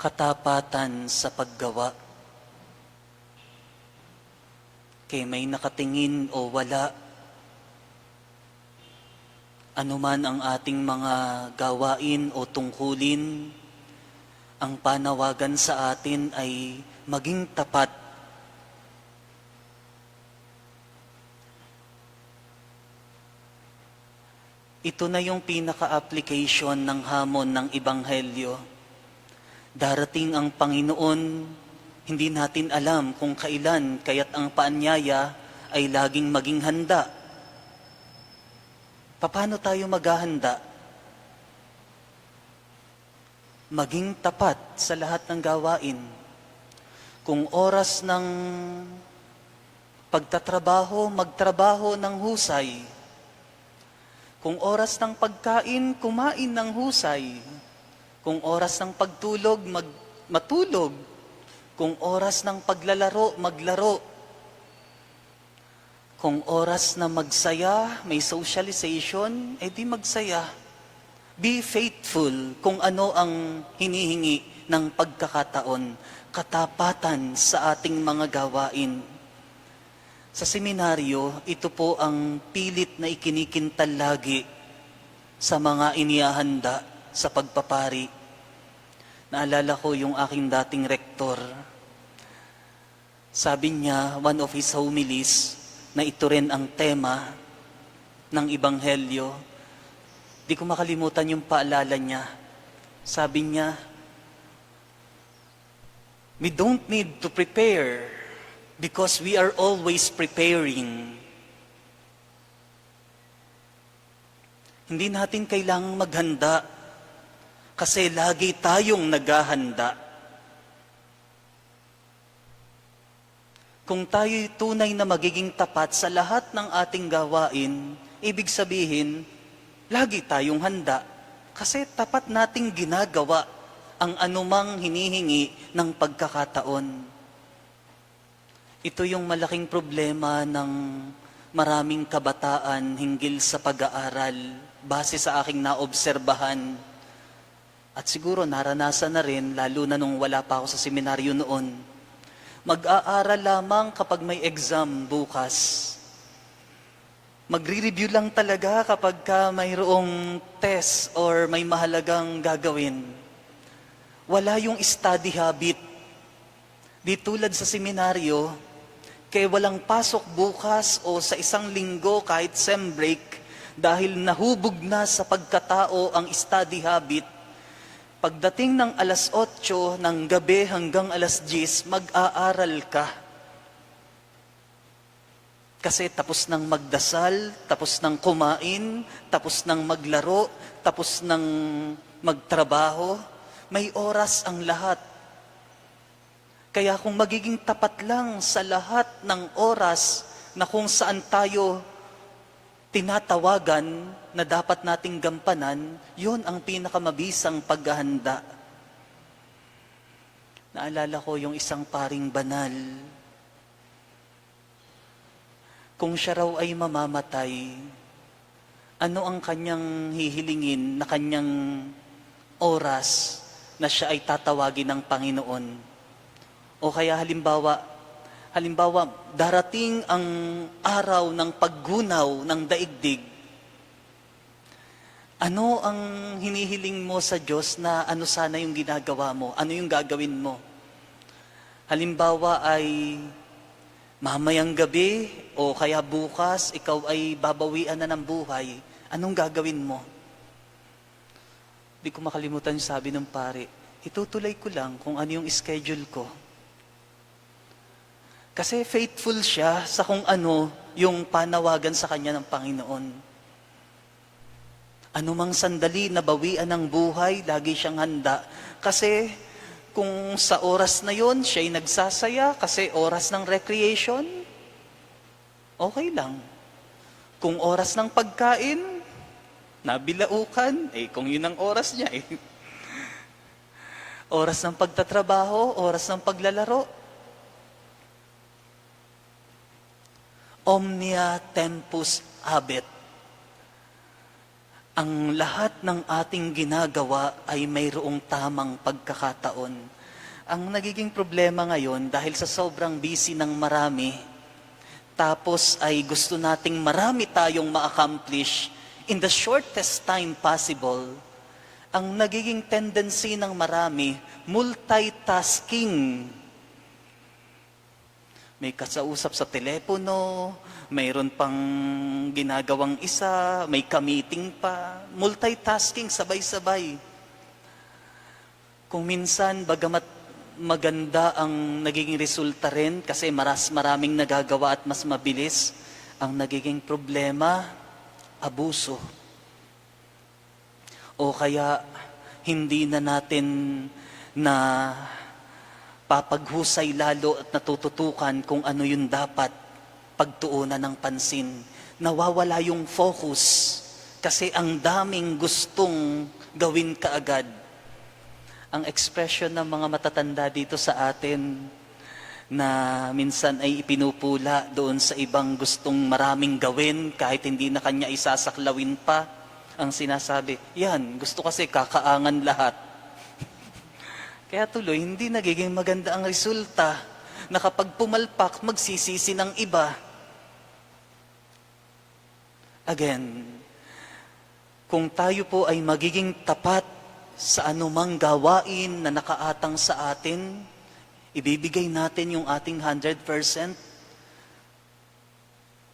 katapatan sa paggawa. Kay may nakatingin o wala, anuman ang ating mga gawain o tungkulin, ang panawagan sa atin ay maging tapat. Ito na yung pinaka-application ng hamon ng Ebanghelyo. Darating ang Panginoon, hindi natin alam kung kailan, kaya't ang paanyaya ay laging maging handa. Paano tayo maghahanda? Maging tapat sa lahat ng gawain. Kung oras ng pagtatrabaho, magtrabaho ng husay. Kung oras ng pagkain, kumain ng husay. Kung oras ng pagtulog, matulog. Kung oras ng paglalaro, maglaro. Kung oras na magsaya, may socialization, edi magsaya. Be faithful kung ano ang hinihingi ng pagkakataon, katapatan sa ating mga gawain. Sa seminaryo, ito po ang pilit na ikinikintal lagi sa mga inihahanda sa pagpapari. Naalala ko yung aking dating rektor. Sabi niya, one of his homilies, na ito rin ang tema ng Ebanghelyo. Di ko makalimutan yung paalala niya. Sabi niya, we don't need to prepare because we are always preparing. Hindi natin kailangang maghanda kasi lagi tayong naghahanda. Kung tayo'y tunay na magiging tapat sa lahat ng ating gawain, ibig sabihin, lagi tayong handa kasi tapat nating ginagawa ang anumang hinihingi ng pagkakataon. Ito yung malaking problema ng maraming kabataan hinggil sa pag-aaral base sa aking naobserbahan. At siguro naranasan na rin, lalo na nung wala pa ako sa seminaryo noon. Mag-aaral lamang kapag may exam bukas. Magre-review lang talaga kapag mayroong test or may mahalagang gagawin. Wala yung study habit. Di tulad sa seminaryo, kaya walang pasok bukas o sa isang linggo kahit sem break dahil nahubog na sa pagkatao ang study habit. Pagdating ng alas 8 ng gabi hanggang alas 10, mag-aaral ka. Kasi tapos ng magdasal, tapos ng kumain, tapos ng maglaro, tapos ng magtrabaho, may oras ang lahat. Kaya kung magiging tapat lang sa lahat ng oras na kung saan tayo tinatawagan na dapat nating gampanan, yun ang pinakamabisang paghahanda. Naalala ko yung isang paring banal. Kung siya raw ay mamamatay, ano ang kanyang hihilingin na kanyang oras na siya ay tatawagin ng Panginoon? O kaya halimbawa, darating ang araw ng paggunaw ng daigdig. Ano ang hinihiling mo sa Diyos na ano sana yung ginagawa mo? Ano yung gagawin mo? Halimbawa ay mamayang gabi o kaya bukas, ikaw ay babawian na ng buhay. Anong gagawin mo? Di ko makalimutan yung sabi ng pare, itutuloy ko lang kung ano yung schedule ko. Kasi faithful siya sa kung ano yung panawagan sa kanya ng Panginoon. Anumang sandali na bawian ng buhay, lagi siyang handa. Kasi kung sa oras na yon siya'y nagsasaya kasi oras ng recreation, okay lang. Kung oras ng pagkain, nabilaukan, kung yun ang oras niya Oras ng pagtatrabaho, oras ng paglalaro, omnia tempus habet. ang lahat ng ating ginagawa ay mayroong tamang pagkakataon. Ang nagiging problema ngayon dahil sa sobrang busy ng marami, tapos ay gusto nating marami tayong ma-accomplish in the shortest time possible, ang nagiging tendency ng marami, multitasking. May kasausap sa telepono, mayroon pang ginagawang isa, may ka-meeting pa, multitasking, sabay-sabay. Kung minsan, bagamat maganda ang nagiging resulta rin kasi maraming nagagawa at mas mabilis, ang nagiging problema, abuso. O kaya, hindi na natin na papaghusay lalo at natututukan kung ano yung dapat pagtuunan ng pansin. Nawawala yung focus kasi ang daming gustong gawin kaagad. Ang expression ng mga matatanda dito sa atin na minsan ay ipinupula doon sa ibang gustong maraming gawin kahit hindi na kanya isasaklawin pa. Ang sinasabi, yan, gusto kasi kakaangan lahat. Kaya tuloy, hindi nagiging maganda ang resulta na kapag pumalpak, magsisisi ng iba. Again, kung tayo po ay magiging tapat sa anumang gawain na nakaatang sa atin, ibibigay natin yung ating 100%,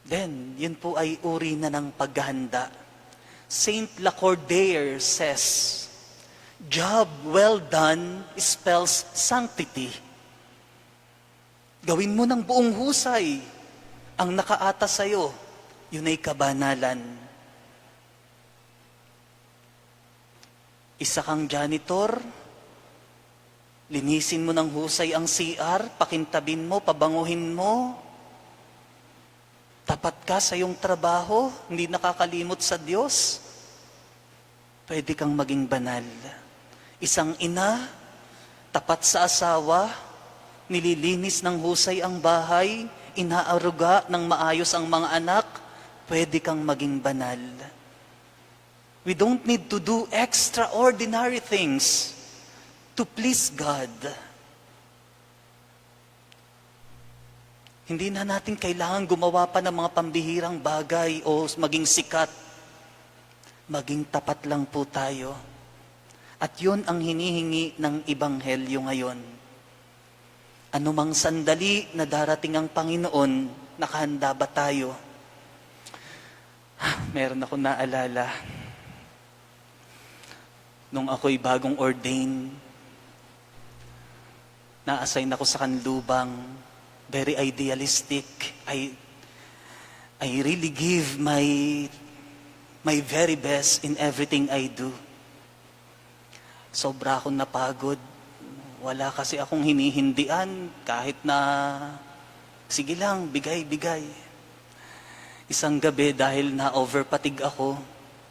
then yun po ay uri na ng paghahanda. Saint Lacordaire says, job well done spells sanctity. Gawin mo ng buong husay. Ang nakaata sa'yo, yun ay kabanalan. Isa kang janitor, linisin mo ng husay ang CR, pakintabin mo, pabanguhin mo. Tapat ka sa iyong trabaho, hindi nakakalimot sa Diyos. Pwede kang maging banal. Isang ina, tapat sa asawa, nililinis ng husay ang bahay, inaaruga ng maayos ang mga anak, pwede kang maging banal. We don't need to do extraordinary things to please God. Hindi na natin kailangan gumawa pa ng mga pambihirang bagay o maging sikat. Maging tapat lang po tayo. At yun ang hinihingi ng Ebanghelyo ngayon. Anumang sandali na darating ang Panginoon, nakahanda ba tayo? Meron ako naalala. Nung ako'y bagong ordain, na-assign ako sa kanlubang, very idealistic. I really give my very best in everything I do. Sobra akong napagod. Wala kasi akong hinihindian kahit na, sige lang, bigay. Isang gabi dahil na-overpatig ako,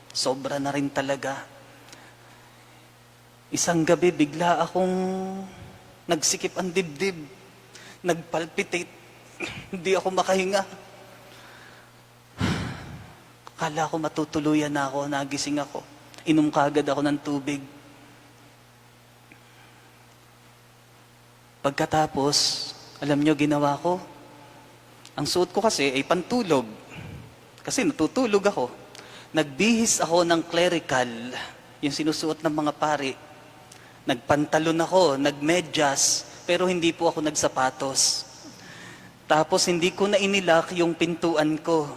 sobra na rin talaga. Isang gabi bigla akong nagsikip ang dibdib, nagpalpitate, hindi ako makahinga. Akala ko matutuluyan na ako, nagising ako. Inom kaagad ako ng tubig. Pagkatapos, alam nyo ginawa ko? Ang suot ko kasi ay pantulog. Kasi natutulog ako. Nagbihis ako ng clerical, yung sinusuot ng mga pari. Nagpantalon ako, nagmedyas, pero hindi po ako nagsapatos. Tapos hindi ko na inilak yung pintuan ko.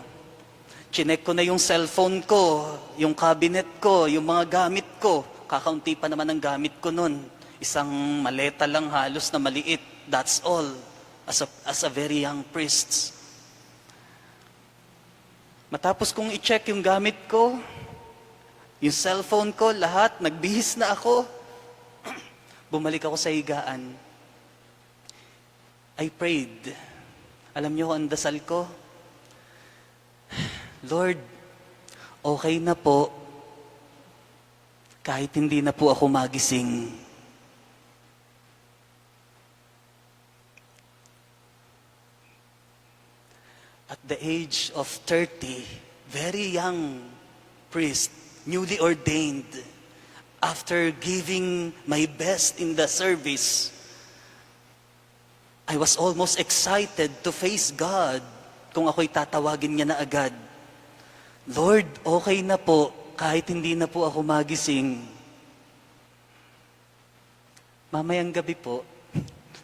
Chinek ko na yung cellphone ko, yung cabinet ko, yung mga gamit ko. Kakaunti pa naman ang gamit ko nun. Isang maleta lang halos na maliit. That's all. As a very young priest. Matapos kong i-check yung gamit ko, yung cellphone ko, lahat, nagbihis na ako. Bumalik ako sa higaan. I prayed. Alam niyo ang dasal ko? Lord, okay na po kahit hindi na po ako magising. At the age of 30, very young priest, newly ordained, after giving my best in the service, I was almost excited to face God kung ako'y tatawagin niya na agad. Lord, okay na po kahit hindi na po ako magising. Mamayang gabi po,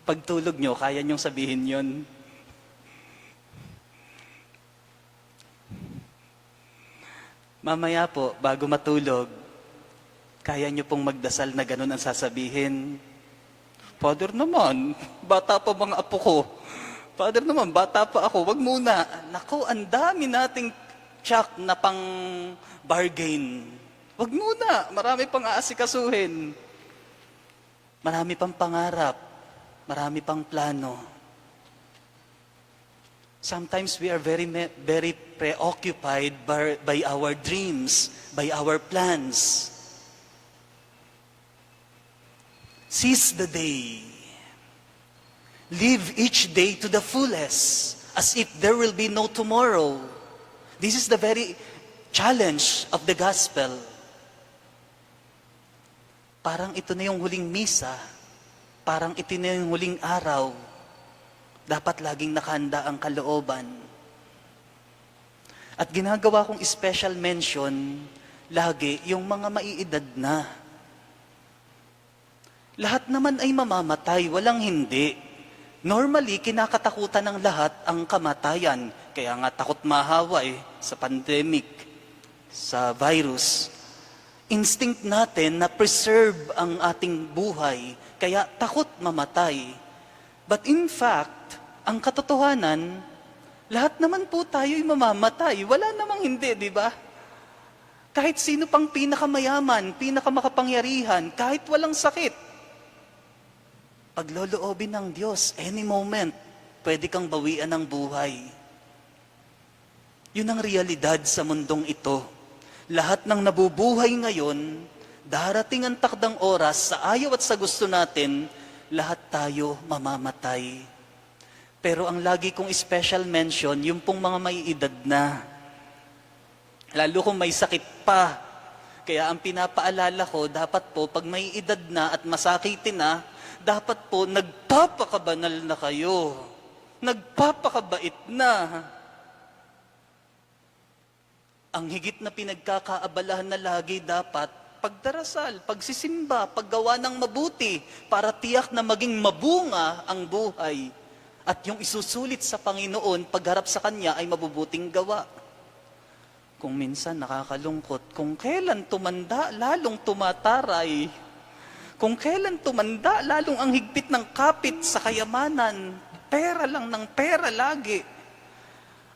pagtulog nyo, kaya nyong sabihin yon. Mamaya po, bago matulog, kaya nyo pong magdasal na ganun ang sasabihin. Father naman, bata pa mga apo ko. Father naman, bata pa ako, wag muna. Naku, ang dami nating tsak na pang bargain. Wag muna, marami pang aasikasuhin. Marami pang pangarap, marami pang plano. Sometimes we are very preoccupied by our dreams, by our plans. Seize the day. Live each day to the fullest, as if there will be no tomorrow. This is the very challenge of the gospel. Parang ito na yung huling misa, parang ito na yung huling araw. Dapat laging nakahanda ang kalooban. At ginagawa kong special mention, lagi yung mga maiedad na. Lahat naman ay mamamatay, walang hindi. Normally, kinakatakutan ng lahat ang kamatayan. Kaya nga takot mahawa sa pandemic, sa virus. Instinct natin na preserve ang ating buhay, kaya takot mamatay. But in fact, ang katotohanan, lahat naman po tayo'y mamamatay. Wala namang hindi, di ba? Kahit sino pang pinakamayaman, pinakamakapangyarihan, kahit walang sakit. Pagloloobin ng Diyos, any moment, pwede kang bawian ng buhay. Yun ang realidad sa mundong ito. Lahat ng nabubuhay ngayon, darating ang takdang oras, sa ayaw at sa gusto natin, lahat tayo mamamatay. Pero ang lagi kong special mention, yung pong mga may edad na. Lalo kung may sakit pa. Kaya ang pinapaalala ko, dapat po, pag may edad na at masakitin na, dapat po, nagpapakabanal na kayo. Nagpapakabait na. Ang higit na pinagkakaabalahan na lagi dapat, pagdarasal, pagsisimba, paggawa ng mabuti, para tiyak na maging mabunga ang buhay. At yung isusulit sa Panginoon, pagharap sa Kanya ay mabubuting gawa. Kung minsan nakakalungkot, kung kailan tumanda, lalong tumataray. Kung kailan tumanda, lalong ang higpit ng kapit sa kayamanan. Pera lang ng pera lagi.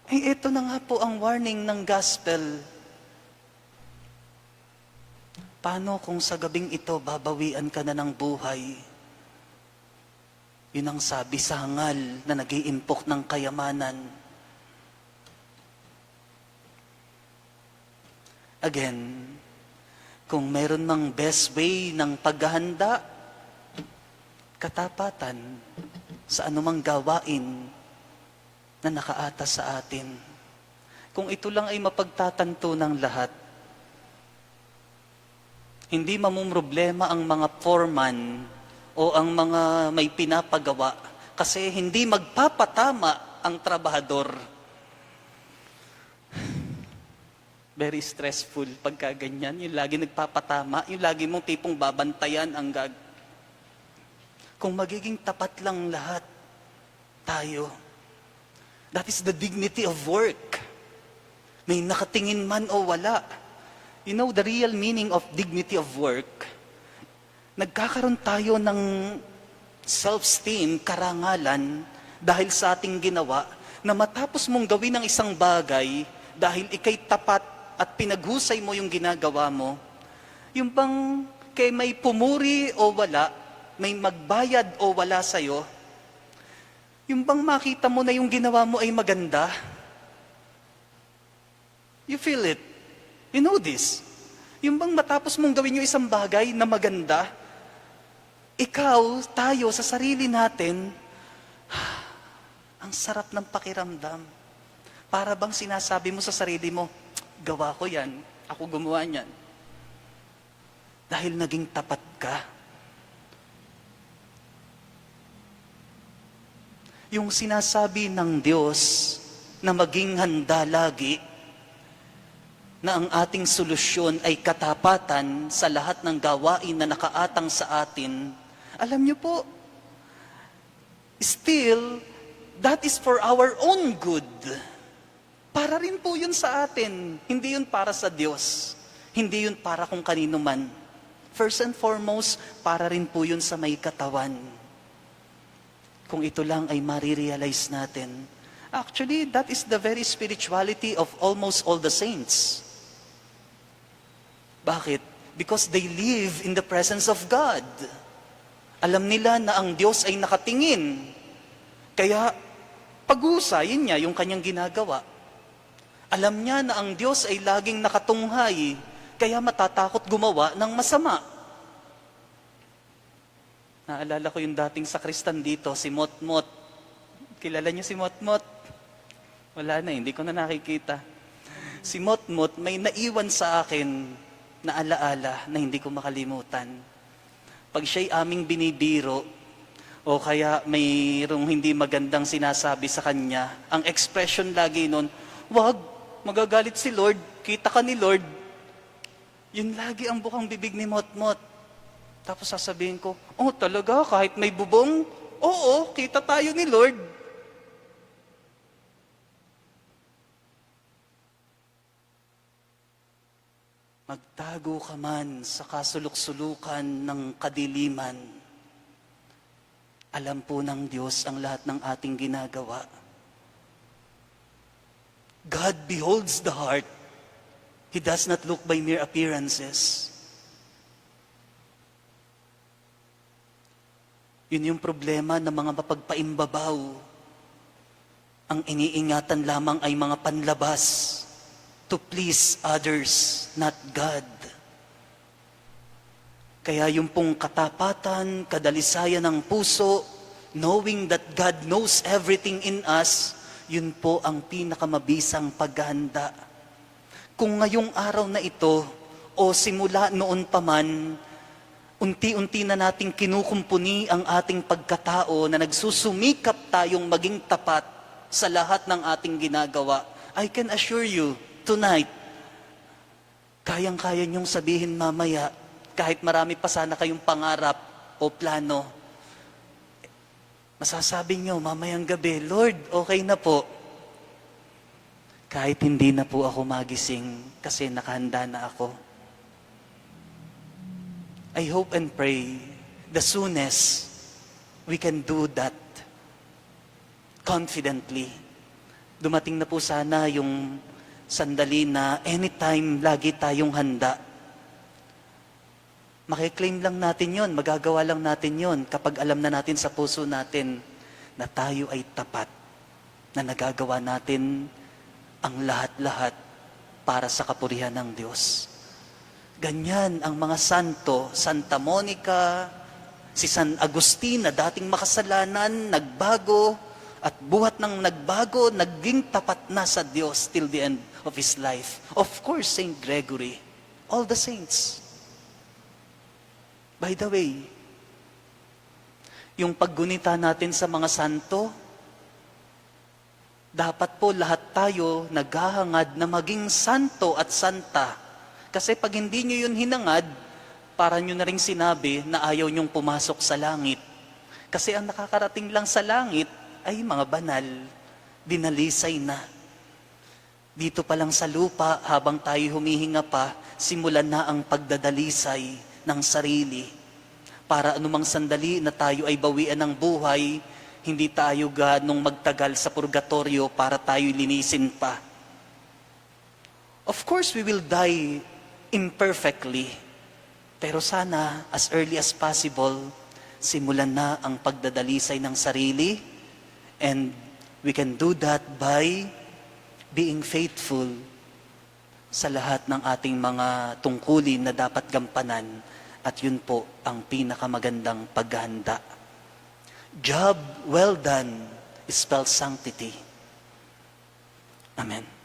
Eh, ito na nga po ang warning ng gospel. Paano kung sa gabing ito, babawian ka na ng buhay? Yun ang sabi sa hangal na nag-iimpok ng kayamanan. Again, kung meron mang best way ng paghahanda, katapatan sa anumang gawain na nakaatas sa atin. Kung ito lang ay mapagtatanto ng lahat, hindi mamumroblema ang mga foreman o ang mga may pinapagawa kasi hindi magpapatama ang trabahador. Very stressful pagka ganyan. Yung lagi nagpapatama, yung lagi mong tipong babantayan ang Kung magiging tapat lang lahat, tayo. That is the dignity of work. May nakatingin man o wala. You know, the real meaning of dignity of work, nagkakaroon tayo ng self-esteem, karangalan, dahil sa ating ginawa, na matapos mong gawin ang isang bagay, dahil ikay tapat at pinaghusay mo yung ginagawa mo, yung bang kay may pumuri o wala, may magbayad o wala sa'yo, yung bang makita mo na yung ginawa mo ay maganda, you feel it. You know this. Yung bang matapos mong gawin yung isang bagay na maganda, ikaw, tayo, sa sarili natin, ang sarap ng pakiramdam. Para bang sinasabi mo sa sarili mo, gawa ko yan, ako gumawa niyan. Dahil naging tapat ka. Yung sinasabi ng Diyos na maging handa lagi, na ang ating solusyon ay katapatan sa lahat ng gawain na nakaatang sa atin, alam niyo po, still, that is for our own good. Para rin po yun sa atin. Hindi yun para sa Diyos. Hindi yun para kung kanino man. First and foremost, para rin po yun sa may katawan. Kung ito lang ay marirealize natin. Actually, that is the very spirituality of almost all the saints. Bakit? Because they live in the presence of God. Alam nila na ang Diyos ay nakatingin. Kaya, pag-uusayin niya yung kanyang ginagawa. Alam niya na ang Diyos ay laging nakatunghay, kaya matatakot gumawa ng masama. Naalala ko yung dating sakristan dito, si Motmot. Kilala niyo si Motmot? Wala na, hindi ko na nakikita. Si Motmot may naiwan sa akin na alaala na hindi ko makalimutan. Pag siya'y aming binibiro, o kaya mayroong hindi magandang sinasabi sa kanya, ang expression lagi nun, wag, magagalit si Lord, kita ka ni Lord. Yun lagi ang bukang bibig ni Motmot. Tapos sasabihin ko, oh talaga, kahit may bubong, oo, kita tayo ni Lord. Magtago ka man sa kasulok-sulukan ng kadiliman. Alam po ng Diyos ang lahat ng ating ginagawa. God beholds the heart. He does not look by mere appearances. Yun yung problema ng mga mapagpaimbabaw. Ang iniingatan lamang ay mga panlabas to please others, not God. Kaya yung pong katapatan, kadalisayan ng puso, knowing that God knows everything in us, yun po ang pinakamabisang paghahanda. Kung ngayong araw na ito, o simula noon pa man, unti-unti na nating kinukumpuni ang ating pagkatao na nagsusumikap tayong maging tapat sa lahat ng ating ginagawa, I can assure you, tonight, kayang-kaya niyong sabihin mamaya, kahit marami pa sana kayong pangarap o plano, masasabi niyo mamayang gabi, Lord, okay na po. Kahit hindi na po ako magising kasi nakahanda na ako. I hope and pray the soonest we can do that confidently. Dumating na po sana yung sandali na anytime lagi tayong handa. Makiklaim lang natin yon, magagawa lang natin yon kapag alam na natin sa puso natin na tayo ay tapat, na nagagawa natin ang lahat-lahat para sa kapurihan ng Diyos. Ganyan ang mga santo, Santa Monica, si San Agustin na dating makasalanan, nagbago, at buhat ng nagbago, naging tapat na sa Diyos till the end of his life. Of course, Saint Gregory, all the saints. By the way, yung paggunita natin sa mga santo, dapat po lahat tayo naghahangad na maging santo at santa. Kasi pag hindi nyo yun hinangad, para nyo na rin sinabi na ayaw nyong pumasok sa langit. Kasi ang nakakarating lang sa langit ay mga banal, dinalisay na. Dito pa lang sa lupa, habang tayo humihinga pa, simulan na ang pagdadalisay ng sarili. Para anumang sandali na tayo ay bawian ng buhay, hindi tayo ganong magtagal sa purgatorio para tayo linisin pa. Of course, we will die imperfectly. Pero sana, as early as possible, simulan na ang pagdadalisay ng sarili, and we can do that by being faithful sa lahat ng ating mga tungkulin na dapat gampanan. At yun po ang pinakamagandang paghahanda. Job well done spells sanctity. Amen.